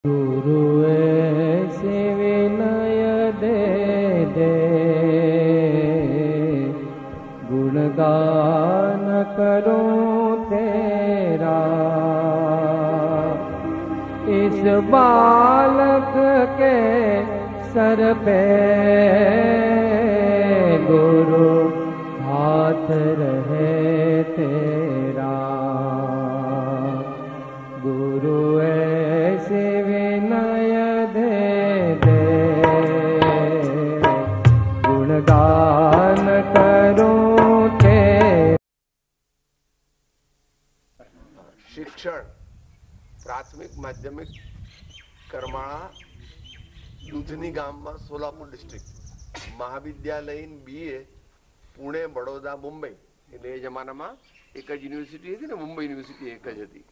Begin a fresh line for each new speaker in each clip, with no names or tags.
गुरु ऐसे विनय दे दे, गुणगान करूं तेरा। इस बालक के सर पे गुरु हाथ रहे तेरा। गुरु ऐसे विनय दे दे, गुणगान करूं तेरा।
શિક્ષણ પ્રાથમિક માધ્યમિક કરમાળા દૂધની ગામમાં સોલાપુર ડિસ્ટ્રિક્ટ, મહાવિદ્યાલય BA પુણે, બડોદરા, મુંબઈ. એટલે એ જમાનામાં એક જ યુનિવર્સિટી હતી ને, મુંબઈ યુનિવર્સિટી એક જ હતી.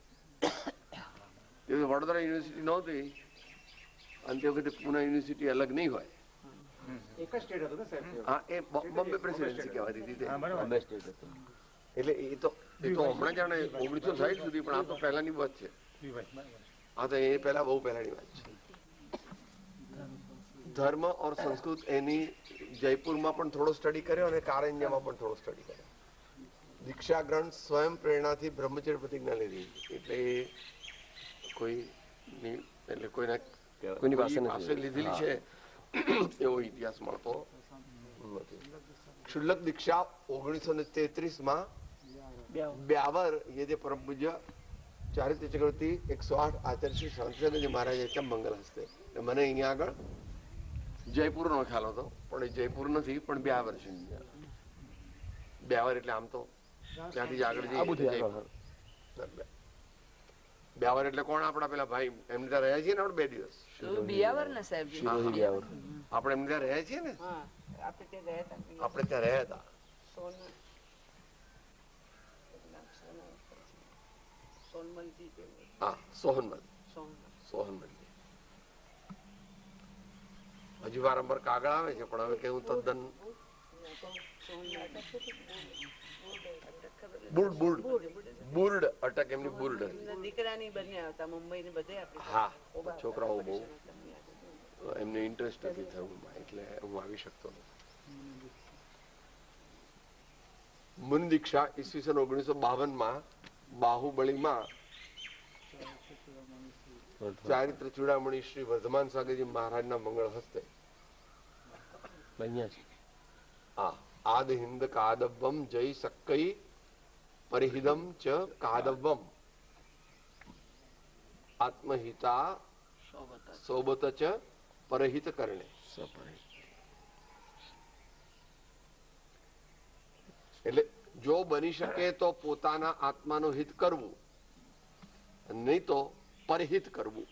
એ વડોદરા યુનિવર્સિટી નહોતી અને તે વખતે પુણે યુનિવર્સિટી અલગ નહીં હોય. હા, એ બોમ્બે પ્રેસિડેન્સી કહેવાતી હતી. એટલે એ તો હમણાં જાણે 1960 સુધી, પણ આ તો પહેલાની વાત છે. હા, તો એ પહેલા બહુ પહેલાની વાત છે. ધર્મ ઓર સંસ્કૃત એની જયપુરમાં પણ થોડો સ્ટડી કર્યો અને કારંજામાં પણ થોડો સ્ટડી કર્યો. દીક્ષા ગ્રંથ સ્વયં પ્રેરણાથી બ્રહ્મચર્ય પ્રતિજ્ઞા લીધી. એટલે કોઈની પાસે લીધેલી છે એવો ઇતિહાસ મળતો નથી. ક્ષુલ્લક દીક્ષા 1933માં બ્યાવર યદે પરમ પૂજ્ય ચારિત્ર્ય ચક્રવર્તી 108 આચાર્ય શ્રી શાંતિલાલજી મહારાજ મંગલ હસ્તે. મને અહીંયા આગળ જયપુર નો ખ્યાલ હતો, પણ એ જયપુર નથી, પણ બ્યાવર છે. બ્યાવર એટલે આમ તો ત્યાંથી આગળ જઈએ. બ્યાવર એટલે કોણ? આપડા પેલા ભાઈ એમને ત્યાં રહ્યા છીએ ને આપણે 2 દિવસ. આપણે એમને ત્યાં રહ્યા છીએ ને, આપણે ત્યાં રહ્યા હતા. હા, સોહનમલ. હજુ વારંવાર કાગળ આવે છે, પણ હવે કેવું તદ્દન બુર્ડ અટક, એમની બુર્ડ
દીકરાની બંને આવતા મુંબઈ ને બધે.
હા, છોકરાઓ બહુ એમને ઇન્ટરેસ્ટ નથી થયું, એટલે હું આવી શકતો નથી. મુનિ દીક્ષા ઈસવીસન 1952માં બાહુબળીમાં ચારિત્ર ચૂડામણી શ્રી વર્ધમાન સાગરજી મહારાજના મંગળ હસ્તે. આદ હિન્દ કાદવમ જય સક્કઈ પરિહિદમ ચ કાદવમ આત્મહિતા સોબત ચ પરહિત કરણે. એટલે જો બની શકે તો પોતાના આત્માનું હિત કરવું, નહીં તો પરહિત કરવું.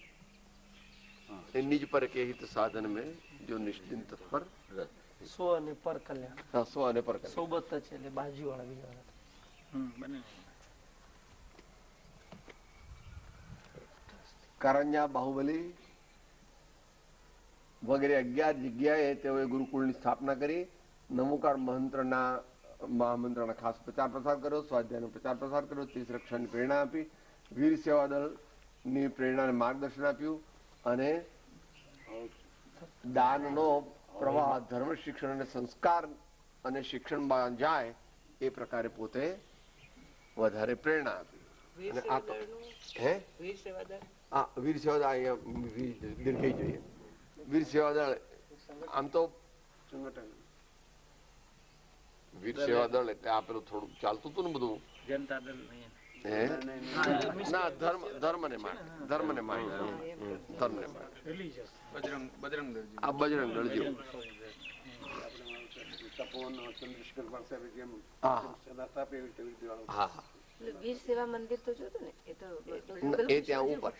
નિજ પર કે હિત સાધન में जो निश्चिंत पर
સ્વ અને પર કલ્યાણ.
હા, સ્વ અને પર કલ્યાણ.
સોબત છે એટલે બાજુવાળા બીજા.
કારણ્યા, બાહુબલી વગેરે 11 જગ્યાએ તેઓએ ગુરુકુળની સ્થાપના કરી. નમોકાર મહામંત્રના ખાસ પ્રચાર પ્રસાર કર્યો, સ્વાધ્યાયનો પ્રચાર પ્રસાર કર્યો, તીર્થ રક્ષાની પ્રેરણા આપી, વીર સેવા દળની પ્રેરણાને માર્ગદર્શન આપ્યું અને દાનનો પ્રવાહ ધર્મ શિક્ષણ અને સંસ્કાર અને શિક્ષણમાં જાય એ પ્રકારે પોતે વધારે પ્રેરણા આપી. અને આ તો વીર સેવા દળ અહીંયા દીર્ઘઈ જોઈએ. વીર સેવા દળ આમ તો વીર સેવા દળ એટલે આ પેલું થોડું ચાલતું હતું ને બધું જનતા દળ. ના, ધર્મને માટે આ બજરંગ દળ જેવું.
વીર સેવા મંદિર તો જોતું ને,
એ ત્યાં ઉપર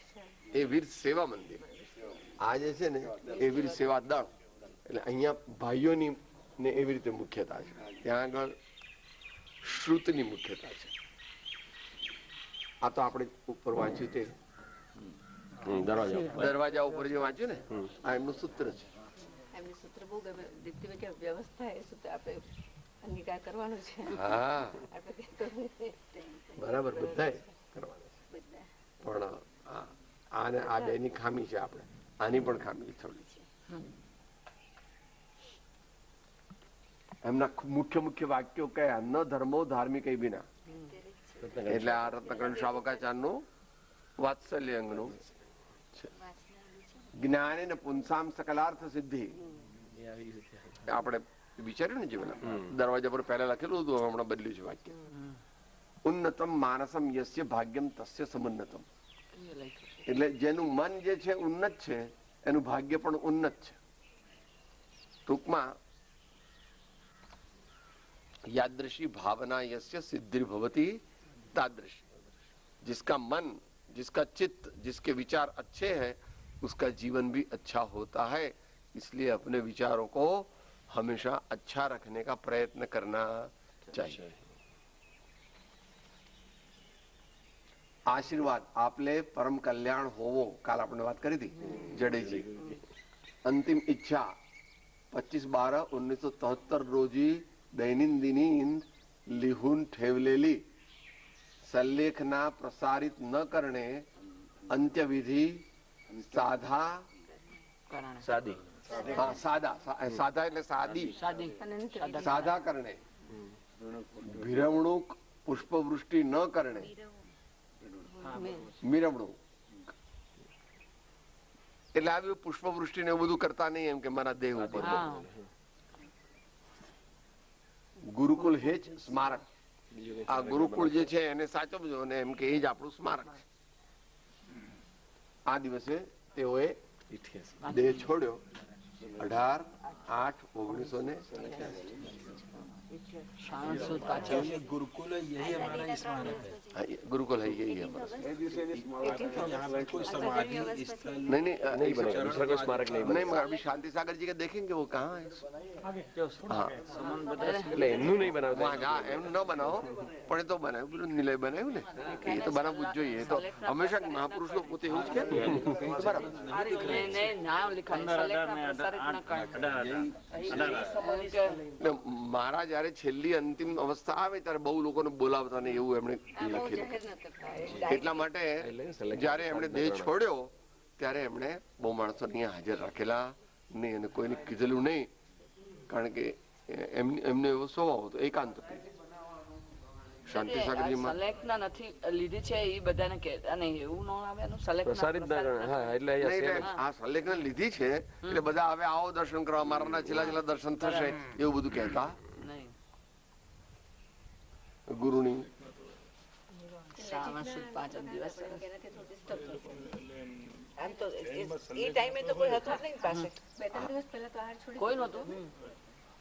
એ વીર સેવા મંદિર. આ જે છે ને એ વીર સેવા દળ. એટલે અહીંયા ભાઈઓની ને એવી રીતે મુખ્યતા છે. ત્યાં આગળ શ્રુતની મુખ્યતા છે. આ તો આપણે ઉપર વાંચ્યું તે દરવાજા ઉપર જે વાંચ્યું ને, આ એમનું સૂત્ર છે.
એમનું સૂત્ર બહુ ગમે. દીપ્તિભાઈ કે વ્યવસ્થા એ સૂત્ર આપણે અંગીકાર કરવાનું છે.
હા, બરાબર, બધા કરવાનું. પણ આને આ બેની ખામી છે, આપણે આની પણ ખામી થોડી છે. એમના મુખ્ય મુખ્ય વાક્યો કયા? ન ધર્મો ધાર્મિક વિના. એટલે આ રત્નકરણ શ્રાવકાચાર્યનું વાત્સલ્ય અંગનું જ્ઞાને ને પુંસામ સકલાર્થ સિદ્ધિ. આપણે વિચાર્યું ને જે પેલા દરવાજા પર પહેલા લખેલું હતું, હમણાં બદલ્યું છે વાક્ય. ઉન્નતમ માનસમ યસ્ય ભાગ્યમ તસ્ય સમુન્નતમ. એટલે જેનું મન જે છે ઉન્નત છે, એનું ભાગ્ય પણ ઉન્નત છે. ટૂંકમાં यादृशी भावना यस्य सिद्धि भवती तादृशी. जिसका मन, जिसका चित्त, जिसके विचार अच्छे हैं, उसका जीवन भी अच्छा होता है. इसलिए अपने विचारों को हमेशा अच्छा रखने का प्रयत्न करना चाहिए. आशीर्वाद आपले परम कल्याण होवो. काल आपने बात करी थी जडेजी. अंतिम इच्छा 25/12/1973 रोजी दैनंदिनी लिहून ठेवलेली सल्लेखना प्रसारित न करणे अंत्यविधी साधा सादी. हाँ, सादा साधा એટલે સાદી સાદા કરणे. ભિરવણુક પુષ્પવૃષ્ટિ ન કરणे. મિરવણુક એટલે આવી પુષ્પવૃષ્ટિ ને બધું કરતા નહીં, એમ કે મારા દેહ ઉપર. ગુરુકુળ હે જ સ્મારક. આ ગુરુકુળ જે છે એને સાચવજો, અને એમ કે એ જ આપણું સ્મારક છે. આ દિવસે તેઓએ દેહ છોડ્યો 18/8/1987.
गुरुकुल यही हमारा स्मारक है.
गुरुकुल है यही हमारा.
कोई समाधि स्थल
नहीं बनेगा, दूसरा कोई स्मारक नहीं. अभी शांति सागर जी का देखेंगे वो कहाँ है. हाँ, એમનું નહીં બનાવતા. એમનું ન બનાવો, પણ એ તો બનાવ્યું, પેલું નિલય બનાવ્યું ને, એ તો બનાવવું જ જોઈએ. એ તો હંમેશા મહાપુરુષો પોતે એવું જ કે બરાબર. મારા જયારે છેલ્લી અંતિમ અવસ્થા આવે ત્યારે બહુ લોકોને બોલાવતા ને એવું એમણે લખેલું. એટલા માટે જયારે એમણે દેહ છોડ્યો ત્યારે એમણે બહુ માણસો અહીંયા હાજર રાખેલા નહીં, અને કોઈને કીધેલું નહીં, કારણ કે એમને એવો સ્વભાવ હતો એકાંત. શાંતિ સાગરજી
નથી લીધી છે એ બધાને કહેતા નહીં, એવું ન આવે.
આ સલેખના લીધી છે એટલે બધા હવે આવો દર્શન કરવા, મારાના છેલ્લા દર્શન થશે એવું બધું કહેતા ગુરુની.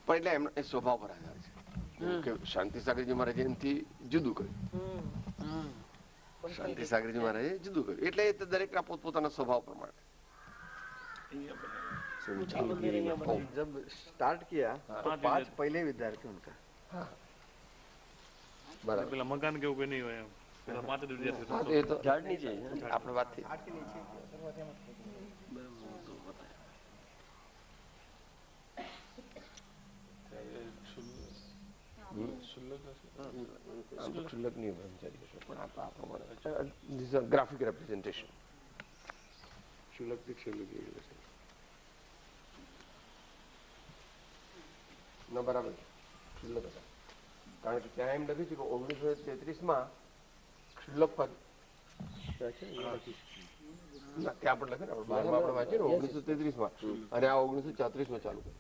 પણ એટલે એમનો સ્વભાવ પર આધાર છે કે શાંતિ સાગરજી મહારાજે એમથી જુદું કર્યું. શાંતિ સાગરજી મહારાજે જુદું કર્યું એટલે દરેક પોતપોતાના સ્વભાવ પ્રમાણે.
जब स्टार्ट किया तो 5 पहले विद्यार्थी उनका.
बराबर.
પેલા મકાન કેવું કે નહીં હોય એમ, પેલા માથે વિદ્યાર્થી
એ તો ઝાડ નીચે આપણે વાત થઈ. ક્ષુલ્લક નહીં બ્રહ્મચારી હશે, પણ આ પ્રમાણે ગ્રાફિક રેપ્રેઝન્ટેશન ક્ષુલ્લક થી ક્ષુલ્લક ન બરાબર ક્ષુલ્લક હતા. કારણ કે ત્યાં એમ લખ્યું છે કે 1933 ક્ષુલ્લક પદ ત્યાં પણ લખે ને, આપણે 12 આપણે વાંચીએ ને 1933 અને આ 1934 ચાલુ કર્યું.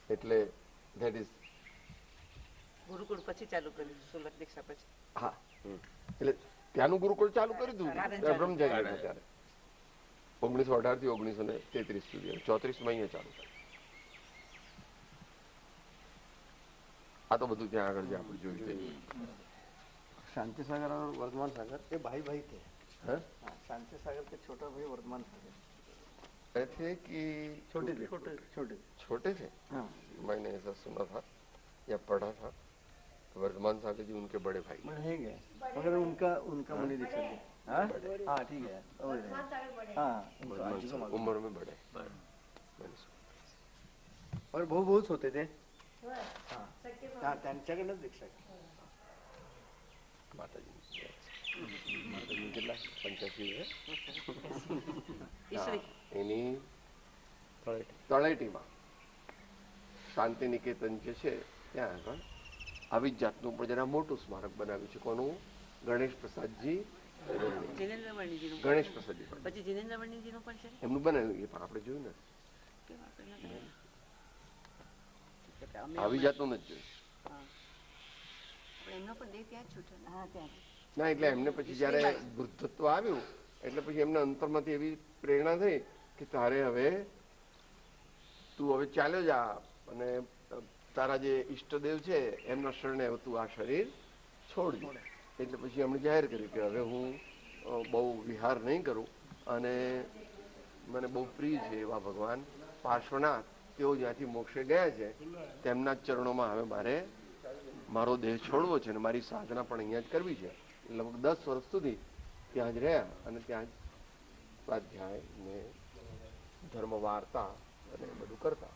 એટલે ધેટ ઇઝ
ગુરુકુળ પછી ચાલુ કર્યું, સુલક દીક્ષા પછી.
હા, એટલે ત્યાંનું ગુરુકુળ ચાલુ કર્યું હતું બ્રહ્મચારી ત્યારે 1918 થી 1933 સુધી. 34 અહીંયા ચાલુ કર્યું. આ તો બધું ત્યાં આગળ જે આપણે જોયું.
शांति सागर और वर्धमान सागर ये भाई भाई थे. हाँ, शांति सागर के छोटा भाई वर्धमान सागर
थे कि
छोटे
थे. हाँ, मैंने ऐसा सुना था या पढ़ा था. वर्धमान सागर जी उनके बड़े भाई
हैं, मगर उनका मुनि दीक्षा थे. हाँ ठीक है. हाँ,
उम्र में बड़े
और बहुत होते थे. हाँ, त्यांच्याकडनं दीक्षा.
माताजी કેટલા 85
ઈસરી
એની તળેટીમાં શાંતિ નિકેતન જે છે ત્યાં આગળ આવી જ જાતનું પણ જરા મોટું સ્મારક બનાવ્યું છે. કોનું? ગણેશ પ્રસાદજી,
જીનેન્દ્ર વર્ણીજીનું.
ગણેશ પ્રસાદજી
પછી જીનેન્દ્ર વર્ણીજીનું પણ છે.
એમનું બનાવ્યું, એ પણ આપણે જોયું ને.
કેમ આપણે ન જોયું?
આવી જાતનું નથી જોયું.
આપણે એમનો પણ દેહ ત્યાં જ છૂટો ને. હા, ત્યાં
ના, એટલે એમને પછી જયારે વૃદ્ધત્વ આવ્યું એટલે પછી એમના અંતરમાંથી એવી પ્રેરણા થઈ કે તારે હવે તું હવે ચાલ્યો જા અને તારા જે ઈષ્ટદેવ છે એમના શરણે તું આ શરીર છોડજો. એટલે પછી એમણે જાહેર કર્યું કે હવે હું બહુ વિહાર નહીં કરું અને મને બહુ પ્રિય છે એવા ભગવાન પાર્શ્વનાથ તેઓ જ્યાંથી મોક્ષે ગયા છે તેમના જ ચરણોમાં હવે મારે મારો દેહ છોડવો છે અને મારી સાધના પણ અહીંયા જ કરવી છે. લગભગ 10 વર્ષ સુધી ત્યાં જ રહ્યા અને ત્યાં જ સ્વાધ્યાય ને ધર્મ વાર્તા અને બધું કરતા.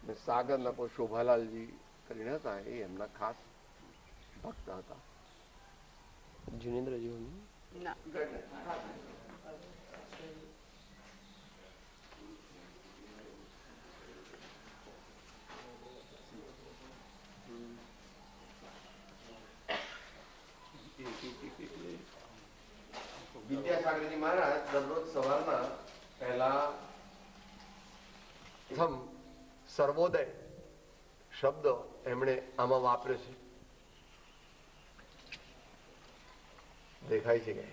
ને સાગરના કોઈ શોભાલાલજી કરીને હતા, એ એમના ખાસ ભક્ત હતા. જીનેન્દ્રજી
ના.
વિદ્યાસાગરજી મહારાજ દરરોજ સવારના પહેલા પ્રથમ સર્વોદય શબ્દ એમણે આમાં વાપર્યો છે. દેખાય છે કે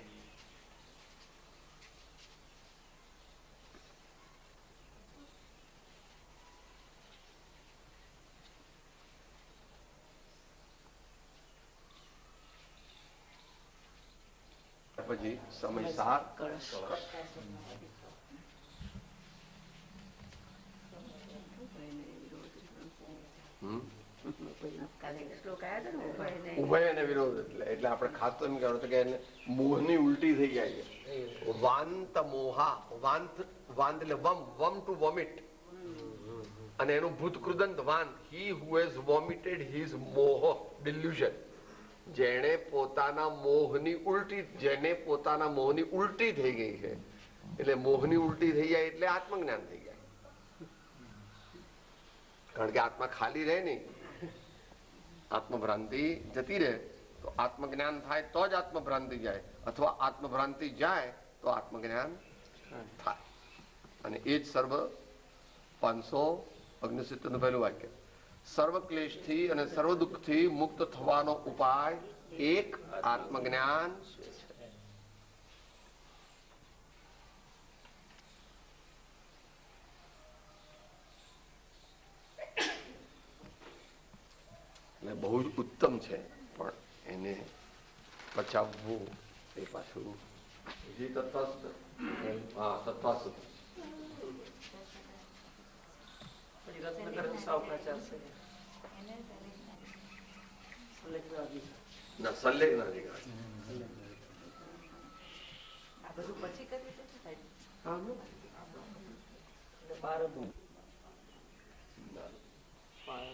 પછી સમયસાર ઉભય અને વિરોધ એટલે આપણે ખાસ તો એમ કહેવાનું કે મોહની ઉલટી થઈ જાય છે. વાંત મોહા, વાંત એટલે વમ ટુ વોમિટ, અને એનું ભૂતકૃદંત વાંત, હી હુ હેઝ વોમિટેડ હિઝ મોહ ડિલ્યુઝન. જેને પોતાના મોહની ઉલટી થઈ ગઈ છે, એટલે મોહની ઉલટી થઈ જાય એટલે આત્મજ્ઞાન થઈ જાય. કારણ કે આત્મા ખાલી રહે નહીં, આત્મભ્રાંતિ જતી રહે તો આત્મજ્ઞાન થાય તો જ આત્મભ્રાંતિ જાય, અથવા આત્મભ્રાંતિ જાય તો આત્મજ્ઞાન થાય. અને એ જ સર્વ 569 નું પહેલું વાક્ય. સર્વ ક્લેશથી અને સર્વ દુઃખથી મુક્ત થવાનો ઉપાય એક આત્મજ્ઞાન છે. એટલે બહુ જ ઉત્તમ છે, પણ એને પચાવવું એ પાછું તત્વાસ્ત. હા, તત્વાસ્ત. ના, સંલેખના અધિકાર.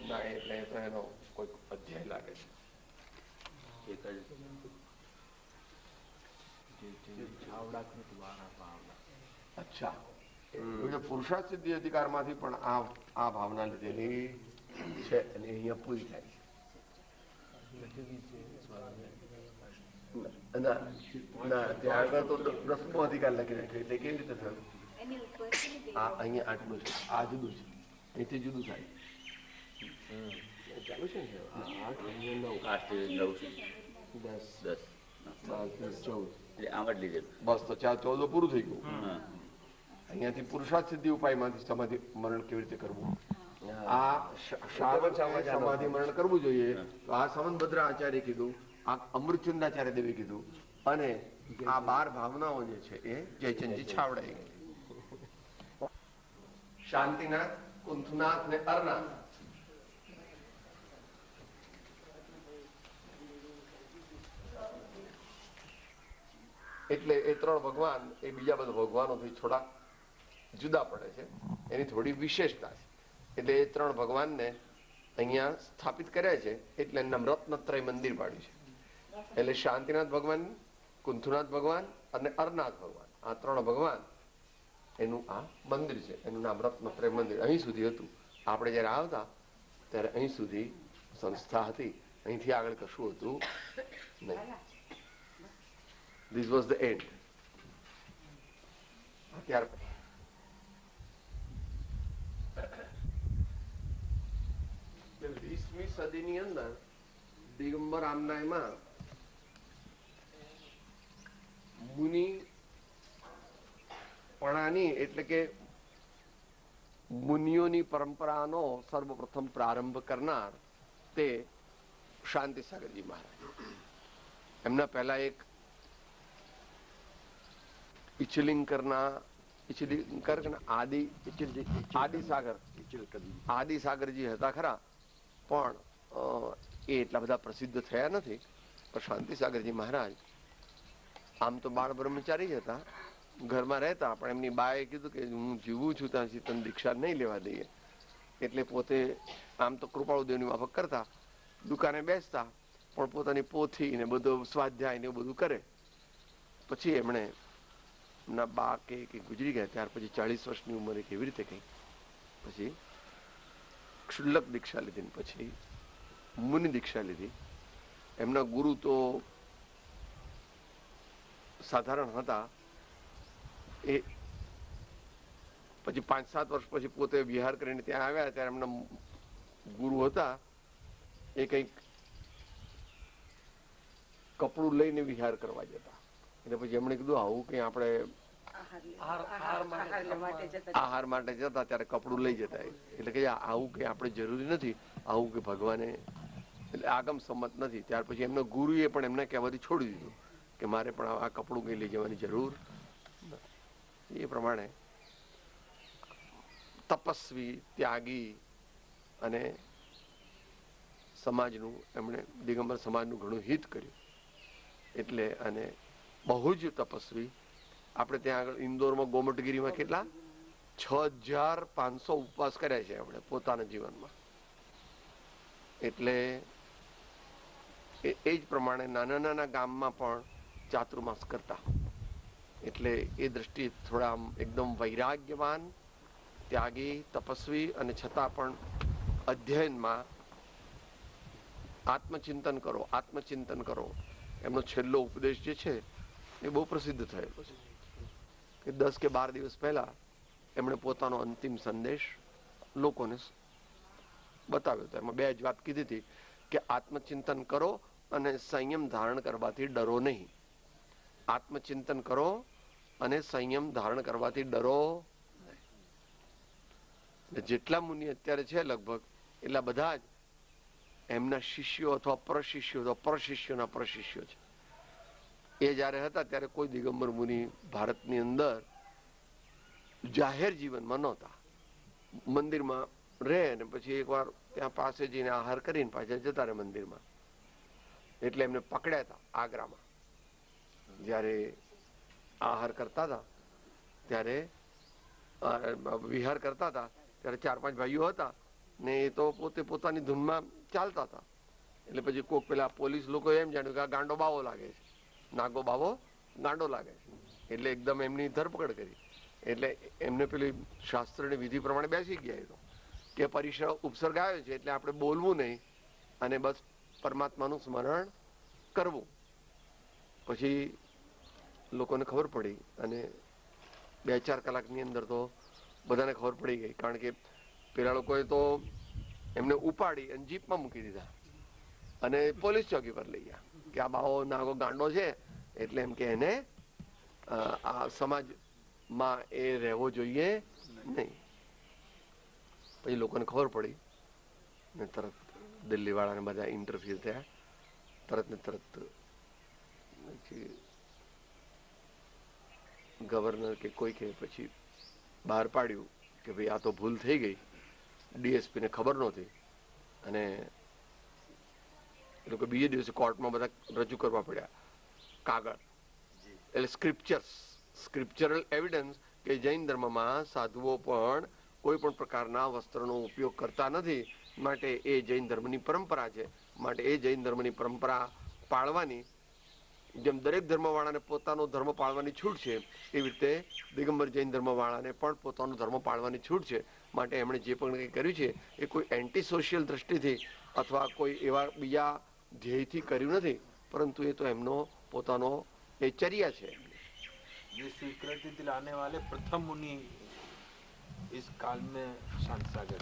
ના, એટલે તો એનો કોઈ અધ્યાય લાગે છે. અચ્છા, પુરુષાર્થ સિદ્ધિ અધિકાર માંથી પણ આ ભાવના લીધેલી છે અને અહીંયા પૂરી થાય છે. ના, ત્યાં આગળ તો 10મો અધિકાર લખી રાખ્યો, એટલે કેવી રીતે થયું? આ અહીંયા આટલું છે, આ જુદું છે, અહીંથી જુદું થાય. ચાલુ છે ને 8, 9, 10, 14, બસ તો 14 પૂરું થઈ ગયું. અહીંયાથી પુરુષાર્થ સિદ્ધિ ઉપાય માંથી સમાધિ મરણ કેવી રીતે કરવું, આ સમાધિ મરણ કરવું જોઈએ. તો આ સંવતભદ્ર આચાર્ય કીધું, આ અમૃતચંદાચાર્ય દેવે કીધું, અને આ 12 ભાવનાઓ જે છે એ જયચંદજી છાવડાઈ ગઈ. શાંતિનાથ, કુંથનાથ ને અરનાથ. એટલે એ 3 ભગવાન એ બીજા બધા ભગવાનોથી થોડા જુદા પડે છે, એની થોડી વિશેષતા છે. એટલે એ 3 ભગવાનને અહીંયા સ્થાપિત કર્યા છે, એટલે એમના રત્નત્રય મંદિર પાડ્યું છે. એટલે શાંતિનાથ ભગવાન કુંથુનાથ ભગવાન અને અરનાથ ભગવાન, આ 3 ભગવાન એનું આ મંદિર છે. એનું નામ રત્ન પ્રેમ મંદિર. અહીં સુધી હતું. આપણે જયારે આવતા ત્યારે અહીં સુધી સંસ્થા હતી. અહીંથી આગળ કશું હતું નહીં. This was the and. ત્યાર પછી 20મી સદીની અંદર દિગંબર આમનાયમાં મુનિ પણાની એટલે કે મુનિઓની પરંપરાનો સર્વપ્રથમ પ્રારંભ કરનાર તે શાંતિસાગરજી મહારાજ. એમના પહેલા એક આદિસાગરજી હતા ખરા, પણ એ એટલા બધા પ્રસિદ્ધ થયા નથી. પણ શાંતિસાગરજી મહારાજ આમ તો બાળ બ્રહ્મચારી જ હતા, ઘરમાં રહેતા, પણ એમની બાએ કીધું કે હું જીવું છું ત્યાં સુધી તને દીક્ષા નહીં લેવા દઈએ. એટલે પોતે આમ તો કૃપાળુદેવની માફક કરતા, દુકાને બેસતા, પણ પોતાની પોથી ને બધું સ્વાધ્યાય ને બધું કરે. પછી એમણે એમના બા કે ગુજરી ગયા. ત્યાર પછી 40 વર્ષની ઉંમરે કેવી રીતે કઈ પછી ક્ષુલ્લક દીક્ષા લીધી, પછી મુનિ દીક્ષા લીધી. એમના ગુરુ તો સાધારણ હતા. એ પછી 5-7 વર્ષ પછી પોતે વિહાર કરીને ત્યાં આવ્યા. ત્યારે એમના ગુરુ હતા એ કઈક કપડું લઈને વિહાર કરવા જતા. એટલે પછી એમણે કીધું આવું કઈ આપણે આહાર માટે જતા ત્યારે કપડું લઈ જતા. એટલે કે આવું કઈ આપણે જરૂરી નથી, આવું કે ભગવાને એટલે આગમ સંમત નથી. ત્યાર પછી એમના ગુરુએ પણ એમને કહેવાથી છોડી દીધું કે મારે પણ આ કપડું કઈ લઈ જવાની જરૂર. એ પ્રમાણે તપસ્વી, ત્યાગી અને સમાજનું એમણે દિગંબર સમાજનું ઘણું હિત કર્યું. એટલે અને બહુ જ તપસ્વી. આપણે ત્યાં આગળ ઇન્દોરમાં ગોમટગીરીમાં કેટલા 6500 ઉપવાસ કર્યા છે આપણે પોતાના જીવનમાં. એટલે એ જ પ્રમાણે નાના નાના ગામમાં પણ ચાતુર્માસ કરતા. એટલે એ દ્રષ્ટિએ થોડા આમ એકદમ વૈરાગ્યવાન, ત્યાગી, તપસ્વી, અને છતાં પણ અધ્યયનમાં આત્મચિંતન કરો, આત્મચિંતન કરો. એમનો છેલ્લો ઉપદેશ જે છે એ બહુ પ્રસિદ્ધ થયેલો છે કે 10 કે 12 દિવસ પહેલા એમણે પોતાનો અંતિમ સંદેશ લોકોને બતાવ્યો હતો. એમાં 2 જ વાત કીધી હતી કે આત્મચિંતન કરો અને સંયમ ધારણ કરવાથી ડરો નહીં. આત્મચિંતન કરો અને સંયમ ધારણ કરવાથી ડરો. જેટલા મુનિ અત્યારે છે લગભગ એટલા બધા જ એમના શિષ્યો અથવા પરશિષ્યોના પરશિષ્યો છે. એ જયારે હતા ત્યારે કોઈ દિગંબર મુનિ ભારતની અંદર જાહેર જીવનમાં નહોતા. મંદિરમાં રહે ને પછી એકવાર ત્યાં પાસે જઈને આહાર કરીને પાછા જતા રહે મંદિરમાં. એટલે એમને પકડ્યા હતા આગ્રામાં. જયારે આહાર કરતા હતા ત્યારે વિહાર કરતા હતા ત્યારે 4-5 ભાઈઓ હતા ને એ તો પોતે પોતાની ધૂનમાં ચાલતા હતા. એટલે પછી કોક પેલા પોલીસ લોકો એમ જાણ્યું કે આ ગાંડો બાવો લાગે છે, નાગો બાવો ગાંડો લાગે છે. એટલે એકદમ એમની ધરપકડ કરી. એટલે એમને પેલી શાસ્ત્રની વિધિ પ્રમાણે બેસી ગયા એ તો કે ઉપસર્ગ આવ્યો છે એટલે આપણે બોલવું નહીં અને બસ પરમાત્માનું સ્મરણ કરવું. પછી લોકોને ખબર પડી અને 2-4 કલાકની અંદર તો બધાને ખબર પડી ગઈ. કારણ કે પેલા લોકોએ તો એમને ઉપાડી અને જીપમાં મૂકી દીધા અને પોલીસ ચોકી પર લઈ ગયા કે આ બાવો નાગો ગાંડો છે એટલે એમ કે એને આ સમાજમાં એ રહેવો જોઈએ નહીં. પછી લોકોને ખબર પડી ને તરત દિલ્હી વાળાને બધા ઇન્ટરફિયર થયા. તરત ને તરત ગવર્નર કે કોઈ કે પછી બહાર પાડ્યું કે ભાઈ આ તો ભૂલ થઈ ગઈ. ડીએસપી ને ખબર નહોતી અને એ લોકો બીજે દિવસે કોર્ટમાં બધા રજૂ કરવા પડ્યા કાગળ. એટલે સ્ક્રિપ્ચરલ એવિડન્સ કે જૈન ધર્મમાં સાધુઓ પણ કોઈ પણ પ્રકારના વસ્ત્રનો ઉપયોગ કરતા નથી, માટે એ જૈન ધર્મની પરંપરા છે, માટે એ જૈન ધર્મની પરંપરા પાળવાની જેમ દરેક ધર્મવાળાને પોતાનો ધર્મ પાળવાની છૂટ છે, એવી રીતે દિગંબર જૈન ધર્મવાળાને પણ પોતાનો ધર્મ પાળવાની છૂટ છે. માટે એમણે જે પણ કંઈ કર્યું છે એ કોઈ એન્ટી સોશિયલ દ્રષ્ટિથી અથવા કોઈ એવા બીજા ધ્યેયથી કર્યું નથી, પરંતુ એ તો એમનો પોતાનો એ ચર્યા છે.
ये स्वीकृति दिलाने वाले प्रथम मुनि इस काल में शांति सागर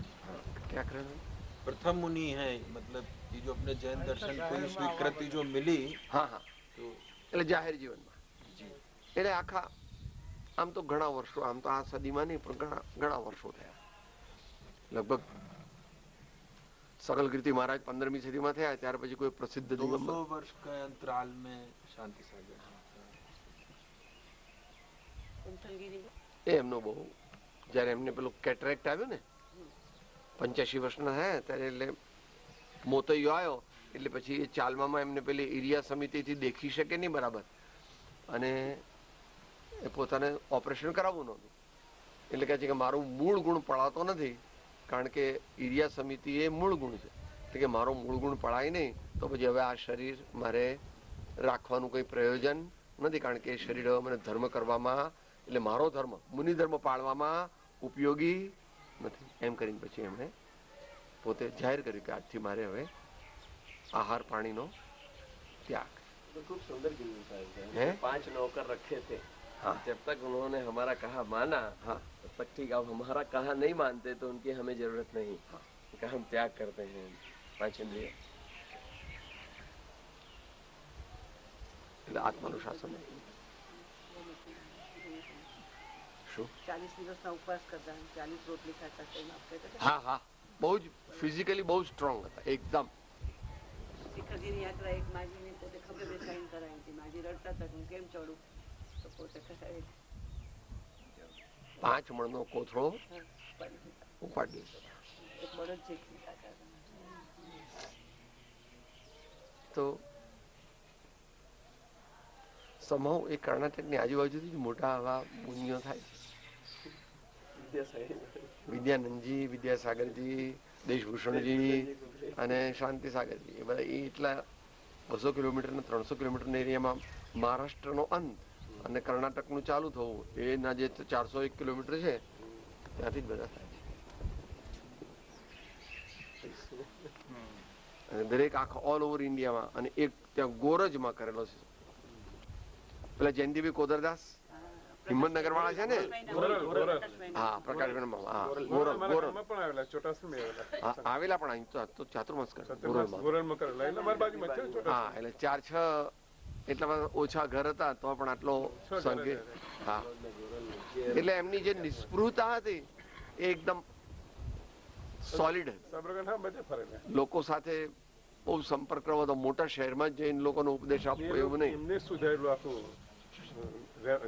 क्या कर रहे
प्रथम मुनि है, मतलब ये जो अपने जैन दर्शन को ये स्वीकृति जो मिली,
હા હા એટલે જાહેર જીવનમાં એટલે આખા આમ તો ઘણા વર્ષો, આમ તો આ સદીમાં નહીં પણ ઘણા વર્ષો થયા. લગભગ सकल कीर्ति महाराज 15મી સદીમાં થયા, ત્યાર પછી કોઈ પ્રસિદ્ધ
200 वर्ष के अंतराल में शांति सागर
એ એમનો બહુ, જયારે એમને પેલું કેટરેક્ટ આવ્યું ને 85 વર્ષના થયા ત્યારે, એટલે મોતૈયો આવ્યો એટલે પછી એ ચાલવામાં એમને પેલી એરિયા સમિતિથી દેખી શકે નહીં બરાબર, અને એ પોતાને ઓપરેશન કરાવવું નહોતું. એટલે કહે છે કે મારું મૂળ ગુણ પડાતો નથી, કારણ કે એરિયા સમિતિ એ મૂળ ગુણ છે, એટલે કે મારો મૂળ ગુણ પડાય નહીં તો પછી હવે આ શરીર મારે રાખવાનું કોઈ પ્રયોજન નથી, કારણ કે એ શરીર હવે મને ધર્મ કરવામાં, એટલે મારો ધર્મ મુનિ ધર્મ પાળવામાં ઉપયોગી નથી. એમ કરીને પછી એમણે પોતે જાહેર કર્યું કે આજથી મારે હવે आहार पानी नो त्याग.
तो खूब सुंदर गिरी साहब
है?
5 नौकर रखे थे.
हाँ.
जब तक उन्होंने हमारा कहा माना,
हाँ.
तब तक ठीक. अब हमारा कहा नहीं मानते तो उनकी हमें जरूरत नहीं. हाँ. कि हम त्याग करते हैं 5 इंद्रिय.
आत्मानु शासन શું
40 દિવસના ઉપવાસ કરતા, 40 રોટલી ખાતા.
હા હા, બહુ જ ફિઝિકલી બહુ સ્ટ્રોંગ હતા એકદમ.
શિખરજીની યાત્રા એક માજીને પોતે ખભે બેસાડીને કરાવી હતી. માજી રડતા હતા હું કેમ ચડું, તો પોતે કરાવી
5 મણનો કોથળો ઉપાડી લીધો.
એક બળદ છે.
તો સમૂહ એ કર્ણાટકની આજુબાજુથી મોટા આવા મુનિઓ થાય છે. વિદ્યાનંદજી, વિદ્યાસાગરજી, દેશભૂષણજી અને શાંતિ સાગરજી, એ બધા એ એટલા 200 કિલોમીટર ને 300 કિલોમીટરના એરિયામાં મહારાષ્ટ્રનો અંત અને કર્ણાટકનું ચાલુ થવું, એના જે 401 કિલોમીટર છે ત્યાંથી જ બધા થાય છે. અને દરેક આખા ઓલ ઓવર ઇન્ડિયામાં, અને એક ત્યાં ગોરજમાં કરેલો છે. પેલા જયંતિભાઈ કોદરદાસ હિંમતનગર વાળા છે ને, હા પ્રકાશભાઈ, હા આવેલા પણ અહીં તો ચાતુર્માસ કરે. હા એટલે 4-6 એટલા ઓછા ઘર હતા તો પણ આટલો સંખ્યા. હા એટલે એમની જે નિસ્પૃહતા હતી એ એકદમ સોલિડ હતી. લોકો સાથે બહુ સંપર્ક કરવો હતો. મોટા શહેરમાં જ જઈને લોકોનો ઉપદેશ આપવો એવું નહીં.
એમને સુધારેલું આખું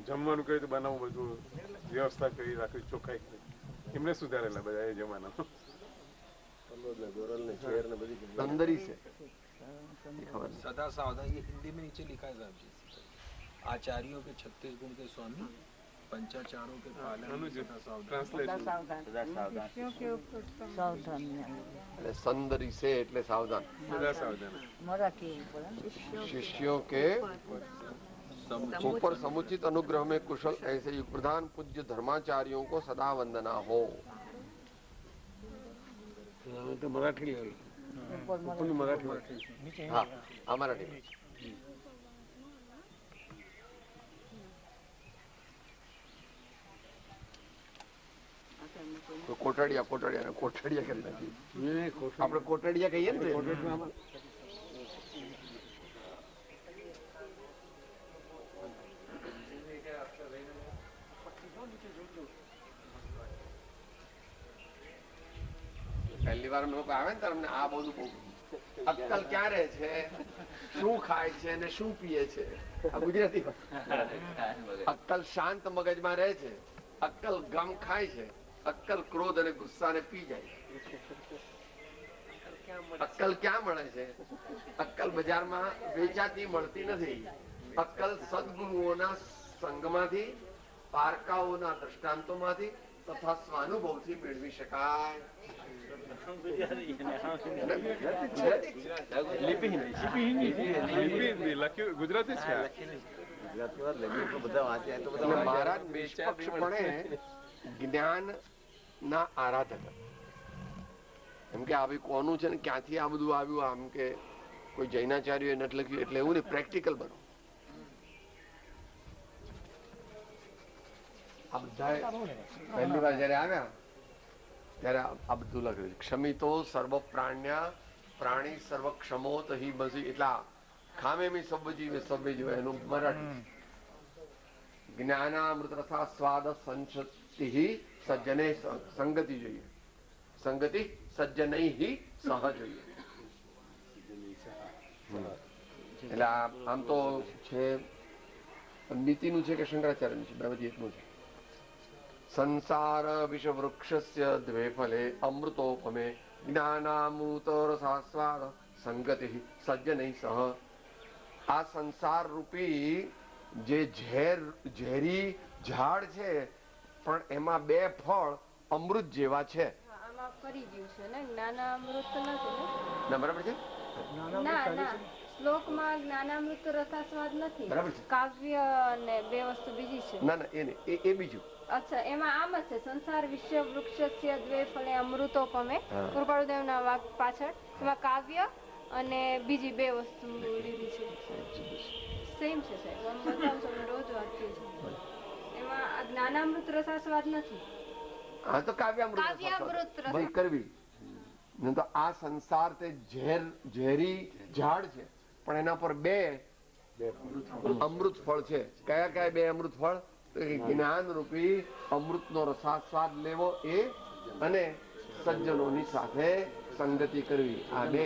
જમવાનું કઈ રીતે બનાવવું, બધું વ્યવસ્થા કરી રાખવી, ચોખ્ખાઈ એમને સુધારેલા બધા એ જમાનામાં.
અંદરી છે.
सदा सावधान. ये हिंदी में नीचे लिखा है साहब जी. आचार्यों के 36 गुण के स्वामी, पंचाचारों के पालन, सदा सावधान.
એટલે સંદરી છે એટલે સાવધાન. शिष्यों के ऊपर समुचित अनुग्रह में कुशल ऐसे युग प्रधान पूज्य धर्माचार्यों को सदा वंदना हो.
મરાઠી
હા આ મરાઠી. કોટડિયા કોટડિયા કોટડિયા કરી નાખી. આપણે કોટડિયા કહીએ ને. પહેલી વાર લોકો આવે ને તમને આ બધું બહુ અક્કલ ક્યાં રહે છે, શું ખાય છે અને શું પીએ છે, આ ગુજરાતી. અક્કલ શાંત મગજમાં રહે છે, અક્કલ ગમ ખાય છે, અક્કલ ક્રોધ અને ગુસ્સાને પી જાય. અક્કલ ક્યાં મળે છે? અક્કલ બજારમાં વેચાતી મળતી નથી. અક્કલ સદગુરુઓના સંગમાંથી પારકાઓના દ્રષ્ટાંતોમાંથી તથા સ્વાનુભવથી મેળવી શકાય.
ગુજરાતી છે.
મહારાજ નિષ્પક્ષપણે જ્ઞાન ના આરાધક. એમ કે આ ભાઈ કોનું છે ને ક્યાંથી આ બધું આવ્યું, આમ કે કોઈ જૈનાચાર્ય નથી લખ્યું એટલે એવું ને, પ્રેક્ટિકલ બનો. આ બધા પહેલી વાર જયારે આવ્યા ત્યારે આ બધું લખ્યું છે. ક્ષમિતો સર્વ પ્રાણ્યા પ્રાણી સર્વ ક્ષમોત હિ બસી, એટલા ખામે મી સબ જીવે સબે જો એનું મરાઠી. જ્ઞાનામૃત રસા સ્વાદ સંશતિ સજ્જને સંગતિ જોઈએ, સંગતિ સજ્જનૈ હિ સહ જોઈએ. એટલે આમ તો છે નીતિનું છે કે શંકરાચાર્યનું છે, બે બધી એટલું છે. સંસાર વિષ વૃક્ષસ્ય દ્વે ફલે અમૃતોપમે જ્ઞાનામૃત રસાસ્વાદ સંગતિ સજ્જનૈ સહ. આ સંસાર રૂપી જે ઝેરી ઝાડ છે પણ એમાં બે ફળ અમૃત જેવા છે.
આમાં ફરી ગયું છે ને, જ્ઞાનામૃત નથી
ના બરાબર છે.
ના શ્લોકમાં જ્ઞાનામૃત રસાસ્વાદ નથી,
બરાબર છે.
કાવ્ય અને બે વસ્તુ બીજી છે.
ના ના એ બીજું.
અચ્છા, એમાં આમ જ છે સંસાર વિશ્વ વૃક્ષસ્ય દ્વે ફલે અમૃતોપમે, કૃપાળુદેવના વાક પાછળ એમાં કાવ્ય અને બીજી બે વસ્તુ લીધી છે. સેમ છે સાહેબ, રોજ વાંચીએ છીએ. એમાં જ્ઞાનામૃત રસાસ્વાદ નથી.
હા તો કાવ્યામૃત ભાઈ કરવી. તો આ સંસાર તે ઝેરી ઝાડ છે પણ એના પર બે અમૃત ફળ છે. કયા કયા બે અમૃત ફળ? જ્ઞાન રૂપી અમૃત નો રસાસ્વાદ લેવો એ, અને સજ્જનોની સાથે સંગતિ કરવી. આ બે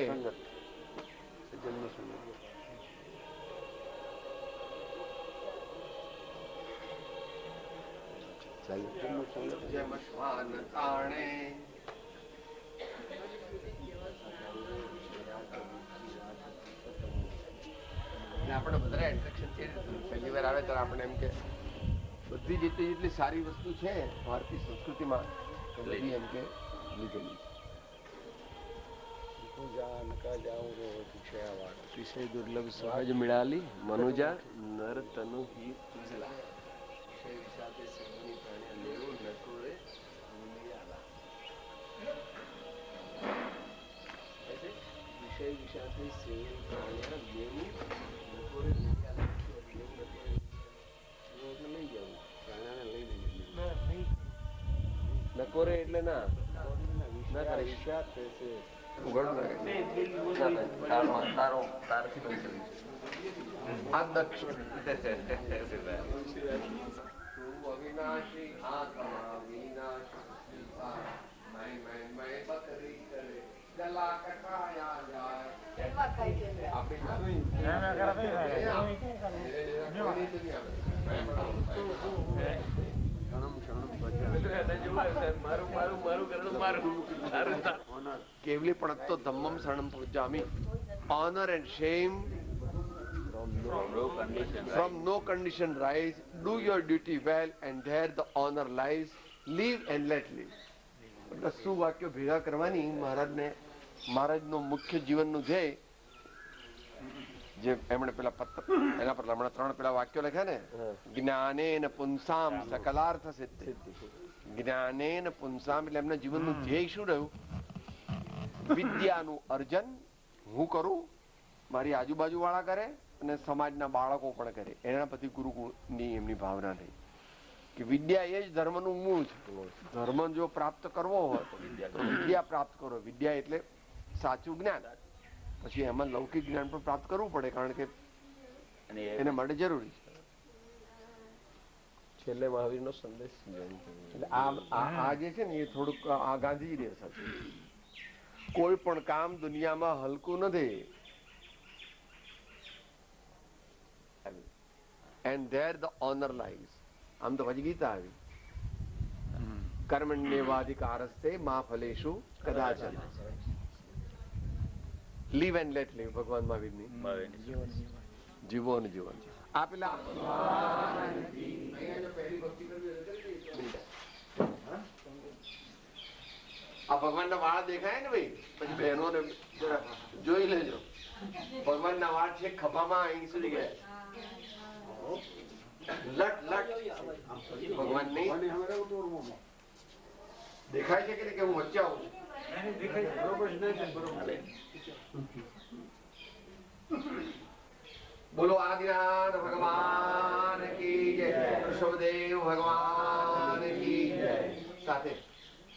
આપણે બધા એટ્રેક્શન છે. પહેલી વાર આવે ત્યારે આપણે એમ કે બધી જેટલી સારી વસ્તુ છે ભારતીય સંસ્કૃતિમાં બધી એમ કે લીધેલી છે. દુર્લભ સહજ મિળાલી મનુજા નર તનુ હિ તુજલા. નકોરે એટલે ના અવિનાશી આત્મા કેવલી પણ ધમ્મમ શરણમ પૂજામી. Honor and shame from no condition rise. Do your duty well and there the honor lies. Live and let live. એટલે શું વાક્યો ભેગા કરવાની મહારાજનો મુખ્ય જીવનનું ધ્યેય જે એમણે પેલા એના પર હમણાં 3 પેલા વાક્યો લખ્યા ને, જ્ઞાનેન પુંસામ સકલાર્થ સિદ્ધિ. જ્ઞાનેન પુંસામ એટલે એમના જીવનનું ધ્યેય શું રહ્યું? વિદ્યાનું અર્જન હું કરું, મારી આજુબાજુ વાળા કરે અને સમાજના બાળકો પણ કરે. એના પછી ગુરુકુળની એમની ભાવના થઈ કે વિદ્યા એ જ ધર્મનું મૂળ છે. ધર્મ જો પ્રાપ્ત કરવો હોય તો વિદ્યા પ્રાપ્ત કરો. વિદ્યા એટલે સાચું જ્ઞાન. પછી એમાં લૌકિક જ્ઞાન પણ પ્રાપ્ત કરવું પડે કારણ કે એને માટે જરૂરી છે. છેલ્લે મહાવીર નો સંદેશ આ જે છે ને એ થોડુંક આ ગાંધીજી ની અસર છે. કોઈ પણ કામ દુનિયામાં હલકું નથી. And there the honor lies. આમ તો પછી ગીતા આવી, કર્મણ્યેવાધિકારસ્તે મા ફલેષુ કદાચન. Leave and let leave. ભગવાન મહાવીરની જીવો અને જીવન. આ પેલા પહેલી ભક્તિ કરવી ભગવાનના વાળ દેખાય ને ભાઈ, પછી બહેનોને જરા જોઈ લેજો. ભગવાનના વાળ છે ખભામાં અહીં સુધી ગયા. લટ લટ ભગવાન ની દેખાય છે કે હું વચ્ચે આવું બોલો આદિનાથ ભગવાન કી જય, ઋષભદેવ ભગવાન કી જય. સાથે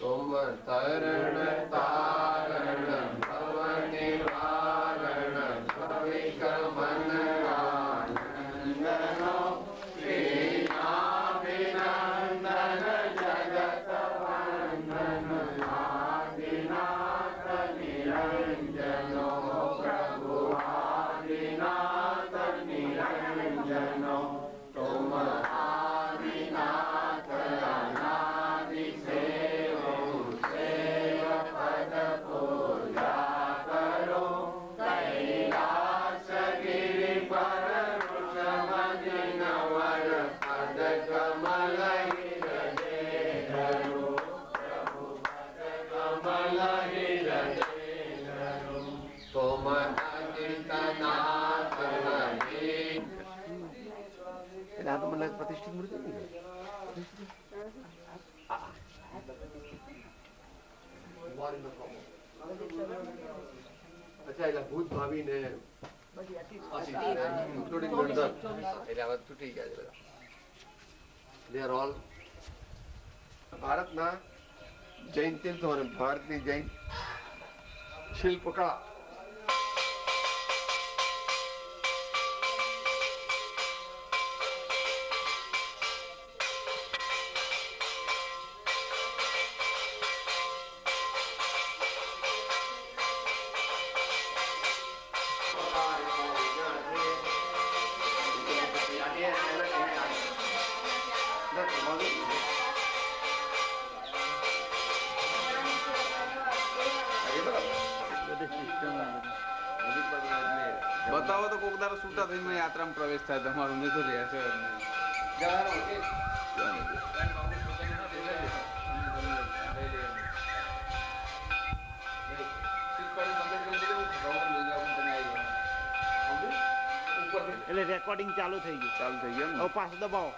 तुम तरण तारण भव निवारण भविकमन आनंदनो श्रीनाभिनंदन जगत वंदन आदिनाथ निरंजनो प्रभु आदिनाथ निरंजनो तुम आदिनाथ अनादि सेवो सेव पद पूजा करो कैलास गिरि पर वृषभ वर पद कमल हृदय धरो प्रभु पद कमल हृदय धरो तुम अजितनाथ नहीं. એટલે આ તો મને પ્રતિષ્ઠિત મૂર્તિ નહીં. અચ્છા, એટલે ભૂત ભાવિ ને ઇન્ક્લુડિંગ ગણધર એટલે હવે તૂટી ગયા છે બધા. દે આર ઓલ ભારતના જૈન તીર્થો અને ભારતની જૈન શિલ્પકળા.
બતાવો તો કોક દારો છૂટા થઈને યાત્રામાં પ્રવેશ થાય તમારું, નહીં તો રહેશે
એટલે રેકોર્ડિંગ ચાલુ થઈ ગયું. હવે પાછું દબાવો.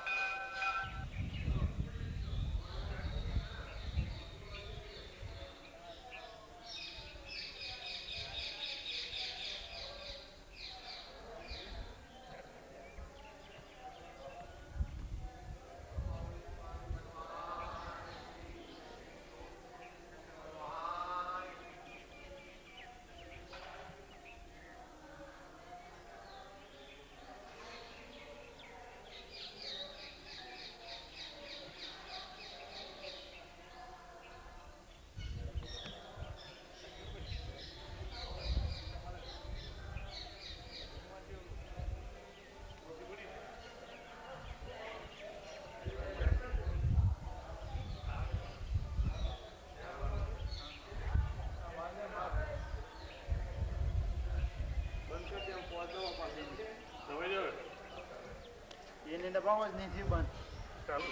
એને દબાવો જ નહીં થયું બંધ. ચાલુ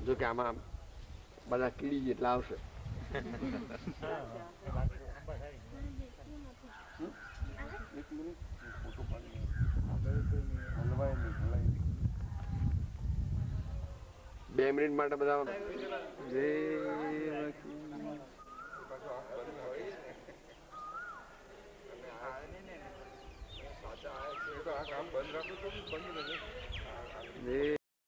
જો કે આમાં બધા કીડી જેટલા આવશે. બે મિનિટ માટે બધા જે